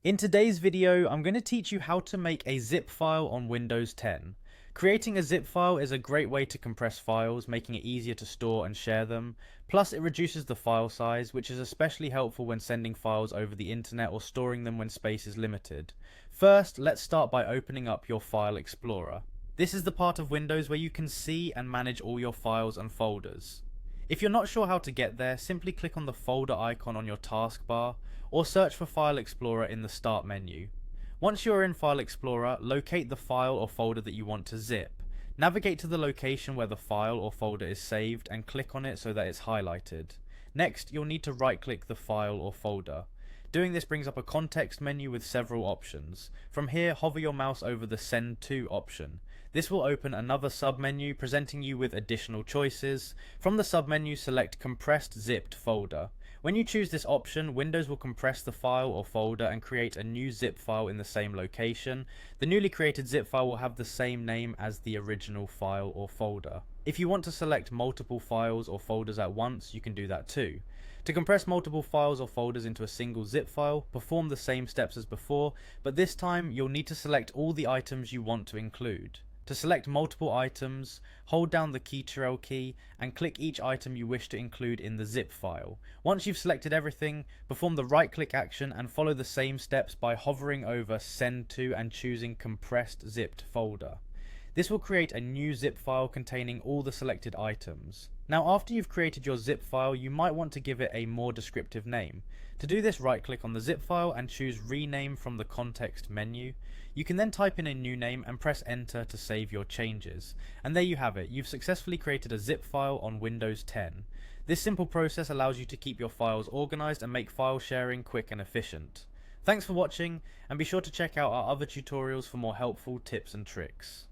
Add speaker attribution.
Speaker 1: In today's video, I'm going to teach you how to make a zip file on Windows 10. Creating a zip file is a great way to compress files, making it easier to store and share them. Plus, it reduces the file size, which is especially helpful when sending files over the internet or storing them when space is limited. First, let's start by opening up your File Explorer. This is the part of Windows where you can see and manage all your files and folders. If you're not sure how to get there, simply click on the folder icon on your taskbar, or search for File Explorer in the Start menu. Once you're in File Explorer, locate the file or folder that you want to zip. Navigate to the location where the file or folder is saved and click on it so that it's highlighted. Next, you'll need to right-click the file or folder. Doing this brings up a context menu with several options. From here, hover your mouse over the Send To option. This will open another submenu presenting you with additional choices. From the submenu, select Compressed Zipped Folder. When you choose this option, Windows will compress the file or folder and create a new zip file in the same location. The newly created zip file will have the same name as the original file or folder. If you want to select multiple files or folders at once, you can do that too. To compress multiple files or folders into a single zip file, perform the same steps as before, but this time you'll need to select all the items you want to include. To select multiple items, hold down the Ctrl key and click each item you wish to include in the zip file. Once you've selected everything, perform the right click action and follow the same steps by hovering over Send To and choosing Compressed Zipped Folder. This will create a new zip file containing all the selected items. Now, after you've created your zip file, you might want to give it a more descriptive name. To do this, right click on the zip file and choose Rename from the context menu. You can then type in a new name and press enter to save your changes. And there you have it, you've successfully created a zip file on Windows 10. This simple process allows you to keep your files organized and make file sharing quick and efficient. Thanks for watching, and be sure to check out our other tutorials for more helpful tips and tricks.